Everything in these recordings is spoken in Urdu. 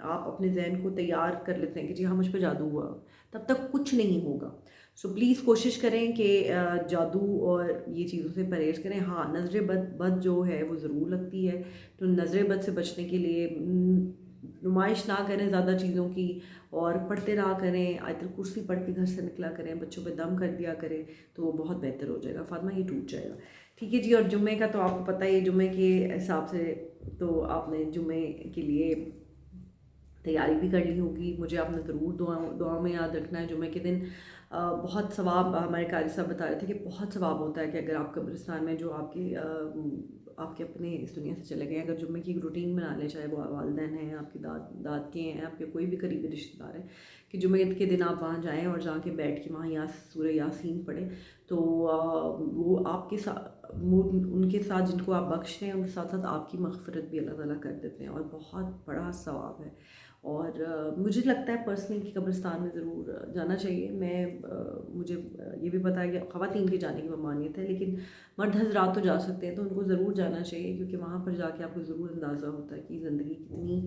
آپ اپنے ذہن کو تیار کر لیتے ہیں کہ جی ہاں مجھ پہ جادو ہوا، تب تک کچھ نہیں ہوگا. سو پلیز کوشش کریں کہ جادو اور یہ چیزوں سے پرہیز کریں. ہاں نظر بد جو ہے وہ ضرور لگتی ہے، تو نظر بد سے بچنے کے لیے نمائش نہ کریں زیادہ چیزوں کی، اور پڑھتے رہا کریں، آیت الکرسی پڑھ کے گھر سے نکلا کریں، بچوں پہ دم کر دیا کریں، تو وہ بہت بہتر ہو جائے گا. فاطمہ یہ ٹوٹ جائے گا. ٹھیک ہے جی. اور جمعے کا تو آپ کو پتہ ہی ہے، جمعے کے حساب سے تو آپ نے جمعے کے لیے تیاری بھی کر لی ہوگی. مجھے آپ نے ضرور دعا میں یاد رکھنا ہے. جمعے کے دن بہت ثواب، ہمارے قاری صاحب بتا رہے تھے کہ بہت ثواب ہوتا ہے کہ اگر آپ قبرستان میں جو آپ کے اپنے اس دنیا سے چلے گئے، اگر جمعے کی ایک روٹین بنا لیں، چاہے وہ والدین ہیں، آپ کی داد کے ہیں، آپ کے کوئی بھی قریبی رشتہ دار ہیں، کہ جمعے کے دن آپ وہاں جائیں اور جا کے بیٹھ کے وہاں سورہ یاسین پڑھیں، تو وہ آپ کے ساتھ، ان کے ساتھ جن کو آپ بخشتے ہیں ان کے ساتھ ساتھ آپ کی مغفرت بھی اللہ تعالیٰ کر دیتے ہیں، اور بہت بڑا ثواب ہے. اور مجھے لگتا ہے پرسنلی کہ قبرستان میں ضرور جانا چاہیے. مجھے یہ بھی پتا ہے کہ خواتین کے جانے کی ممانعت ہے، لیکن مرد حضرات تو جا سکتے ہیں، تو ان کو ضرور جانا چاہیے، کیونکہ وہاں پر جا کے آپ کو ضرور اندازہ ہوتا ہے کہ زندگی کتنی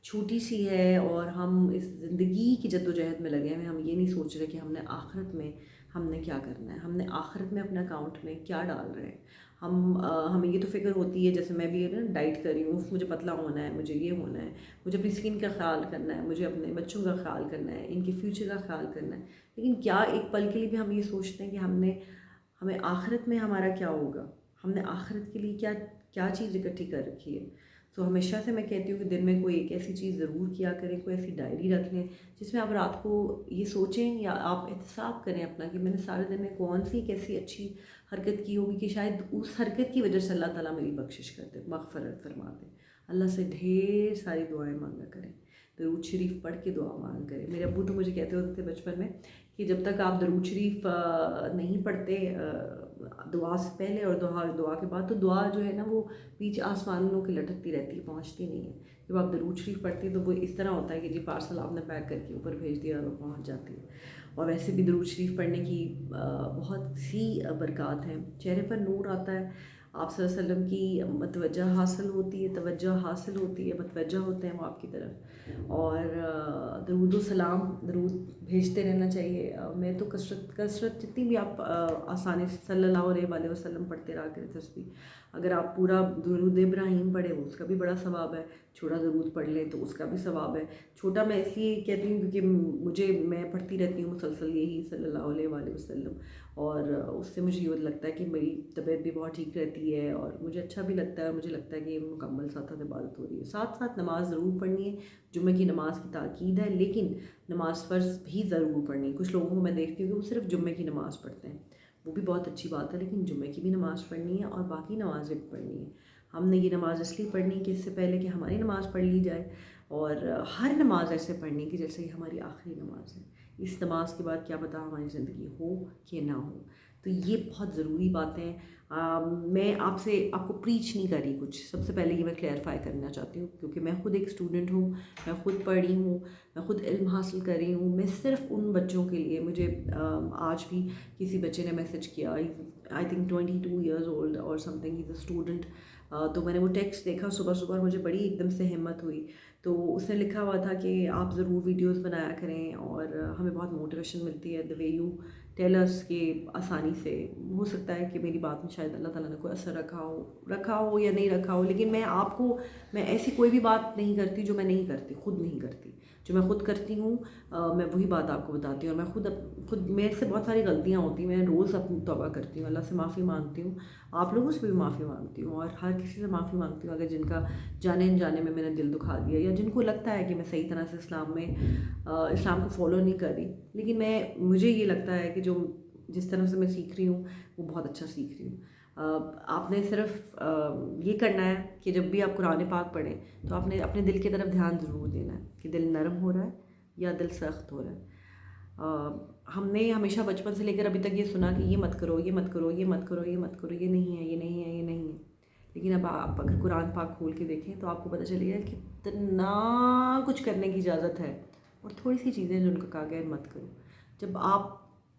چھوٹی سی ہے، اور ہم اس زندگی کی جد و جہد میں لگے ہوئے. ہم یہ نہیں سوچ رہے کہ ہم نے آخرت میں ہم نے کیا کرنا ہے، ہم نے آخرت میں اپنے اکاؤنٹ میں کیا ڈال رہے ہیں. ہمیں یہ تو فکر ہوتی ہے، جیسے میں بھی ڈائٹ کر رہی ہوں، مجھے پتلا ہونا ہے، مجھے یہ ہونا ہے، مجھے اپنی اسکن کا خیال کرنا ہے، مجھے اپنے بچوں کا خیال کرنا ہے، ان کے فیوچر کا خیال کرنا ہے. لیکن کیا ایک پل کے لیے بھی ہم یہ سوچتے ہیں کہ ہمیں آخرت میں ہمارا کیا ہوگا، ہم نے آخرت کے لیے کیا چیز اکٹھی کر رکھی ہے. تو ہمیشہ سے میں کہتی ہوں کہ دن میں کوئی ایک ایسی چیز ضرور کیا کریں، کوئی ایسی ڈائری رکھ لیں جس میں آپ رات کو یہ سوچیں، یا آپ احتساب کریں اپنا کہ میں نے سارے دن میں کون سی ایک ایسی اچھی حرکت کی ہوگی کہ شاید اس حرکت کی وجہ سے اللہ تعالیٰ میری بخشش کر دے، مغفرت فرما دے. اللہ سے ڈھیر ساری دعائیں مانگا کریں، درود شریف پڑھ کے دعا مانگ کریں. میرے ابو تو مجھے کہتے ہوتے تھے بچپن میں کہ جب تک آپ درود شریف نہیں پڑھتے دعا سے پہلے اور دعا کے بعد، تو دعا جو ہے نا وہ بیچ آسمانوں کی لٹکتی رہتی ہے، پہنچتی نہیں ہے. جب آپ درود شریف پڑھتے ہیں تو وہ اس طرح ہوتا ہے کہ جی پارسل آپ نے پیک کر کے اوپر بھیج دیا اور وہ پہنچ جاتی ہے. اور ویسے بھی درود شریف پڑھنے کی بہت سی برکات ہیں. چہرے پر نور آتا ہے، آپ صلی اللہ علیہ وسلم کی متوجہ حاصل ہوتی ہے، توجہ حاصل ہوتی ہے، متوجہ ہوتے ہیں وہ آپ کی طرف. اور درود و سلام درود بھیجتے رہنا چاہیے. میں تو کثرت جتنی بھی آپ آسانی سے صلی اللہ علیہ وسلم پڑھتے رہا کریں تسبیح. اگر آپ پورا درود ابراہیم پڑھیں وہ اس کا بھی بڑا ثواب ہے، چھوٹا درود پڑھ لیں تو اس کا بھی ثواب ہے. چھوٹا میں اس لیے کہتی ہوں کیونکہ میں پڑھتی رہتی ہوں مسلسل یہی صلی اللہ علیہ وسلم، اور اس سے مجھے یہ لگتا ہے کہ میری طبیعت بھی بہت ٹھیک رہتی ہے، اور مجھے اچھا بھی لگتا ہے، اور مجھے لگتا ہے کہ مکمل ساتھ عبادت ہو رہی ہے. ساتھ ساتھ نماز ضرور پڑھنی ہے. جمعہ کی نماز کی تاکید ہے، لیکن نماز فرض بھی ضرور پڑھنی ہے. کچھ لوگوں کو میں دیکھتی ہوں کہ وہ صرف جمعے کی نماز پڑھتے ہیں، وہ بھی بہت اچھی بات ہے، لیکن جمعے کی بھی نماز پڑھنی ہے اور باقی نمازیں بھی پڑھنی ہے. ہم نے یہ نماز اس لیے پڑھنی ہے کہ اس سے پہلے کہ ہماری نماز پڑھ لی جائے، اور ہر نماز ایسے پڑھنی کہ جیسے یہ ہماری آخری نماز ہے. اس نماز کے بعد کیا پتہ ہماری زندگی ہو کہ نہ ہو. تو یہ بہت ضروری باتیں ہیں. میں آپ کو پریچ نہیں کر رہی کچھ، سب سے پہلے یہ میں کلیئرفائی کرنا چاہتی ہوں، کیونکہ میں خود ایک اسٹوڈنٹ ہوں، میں خود پڑھی ہوں، میں خود علم حاصل کر رہی ہوں. میں صرف ان بچوں کے لیے، مجھے آج بھی کسی بچے نے میسج کیا، آئی تھنک 22 ایئرز اولڈ اور some thing, is a student. تو میں نے وہ ٹیکسٹ دیکھا صبح اور مجھے بڑی ایک دم سے ہمت ہوئی. تو اس نے لکھا ہوا تھا کہ آپ ضرور ویڈیوز بنایا کریں، اور ہمیں بہت موٹیویشن ملتی ہے. دا وے یو ٹیل اس کہ آسانی سے ہو سکتا ہے کہ میری بات میں شاید اللہ تعالیٰ نے کوئی اثر رکھا ہو یا نہیں رکھا ہو، لیکن میں ایسی کوئی بھی بات نہیں کرتی جو میں نہیں کرتی، خود نہیں کرتی. جو میں خود کرتی ہوں میں وہی بات آپ کو بتاتی ہوں. اور میں خود میرے سے بہت ساری غلطیاں ہوتی ہیں، میں روز اپنی توبہ کرتی ہوں، اللہ سے معافی مانگتی ہوں، آپ لوگوں سے بھی معافی مانگتی ہوں، اور ہر کسی سے معافی مانگتی ہوں اگر جن کا جانے انجانے میں نے دل دکھا دیا، یا جن کو لگتا ہے کہ میں صحیح طرح سے اسلام کو فالو نہیں کر رہی. لیکن مجھے یہ لگتا ہے کہ جس طرح سے میں سیکھ رہی ہوں وہ بہت اچھا سیکھ رہی ہوں. آپ نے صرف یہ کرنا ہے کہ جب بھی آپ قرآن پاک پڑھیں تو آپ نے اپنے دل کی طرف دھیان ضرور دینا ہے کہ دل نرم ہو رہا ہے یا دل سخت ہو رہا ہے. ہم نے ہمیشہ بچپن سے لے کر ابھی تک یہ سنا کہ یہ مت کرو، یہ مت کرو، یہ مت کرو، یہ مت کرو، یہ نہیں ہے، یہ نہیں ہے، یہ نہیں ہے. لیکن اب آپ اگر قرآن پاک کھول کے دیکھیں تو آپ کو پتہ چلے گا کہ اتنا کچھ کرنے کی اجازت ہے، اور تھوڑی سی چیزیں جو ان کو کہا گیا ہے مت کرو. جب آپ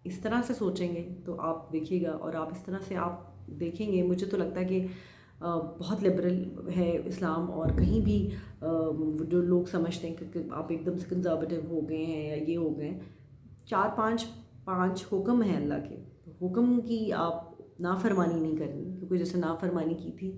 اس طرح سے سوچیں گے تو آپ دیکھیے گا، اور آپ اس طرح سے آپ دیکھیں گے. مجھے تو لگتا ہے کہ بہت لبرل ہے اسلام، اور کہیں بھی جو لوگ سمجھتے ہیں کہ آپ ایک دم سے کنزرویٹو ہو گئے ہیں یا یہ ہو گئے ہیں، 4 5 حکم ہیں اللہ کے، حکم کی آپ نافرمانی نہیں کرنی، کیونکہ جیسے نافرمانی کی تھی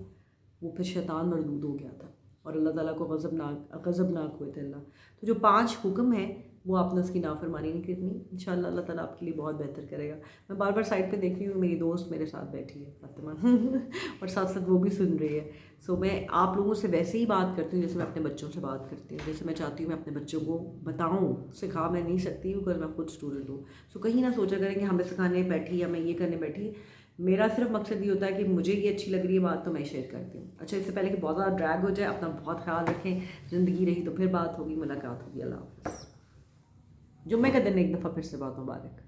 وہ پھر شیطان مردود ہو گیا تھا اور اللہ تعالیٰ کو غضبناک ہوئے تھے اللہ. تو جو 5 حکم ہیں وہ آپ نے اس کی نافرمانی نہیں کرنی. انشاءاللہ اللہ تعالیٰ آپ کے لیے بہت بہتر کرے گا. میں بار بار سائڈ پہ دیکھ رہی ہوں، میری دوست میرے ساتھ بیٹھی ہے فاطمہ اور ساتھ ساتھ وہ بھی سن رہی ہے. سو میں آپ لوگوں سے ویسے ہی بات کرتی ہوں جیسے میں اپنے بچوں سے بات کرتی ہوں، جیسے میں چاہتی ہوں میں اپنے بچوں کو بتاؤں. سکھا میں نہیں سکتی ہوں کیونکہ میں خود اسٹوڈنٹ ہوں. سو کہیں نہ سوچا کریں کہ ہمیں سکھانے بیٹھی یا میں یہ کرنے بیٹھی. میرا صرف مقصد یہ ہوتا ہے کہ مجھے یہ اچھی لگ رہی ہے بات تو میں شیئر کرتی ہوں. اچھا، اس سے پہلے کہ بہت زیادہ ڈریگ ہو جائے، اپنا بہت خیال رکھیں. زندگی رہی تو پھر بات ہوگی، ملاقات ہوگی. اللہ حافظ. جمعے کا دن ایک دفعہ پھر سے بات مبارک.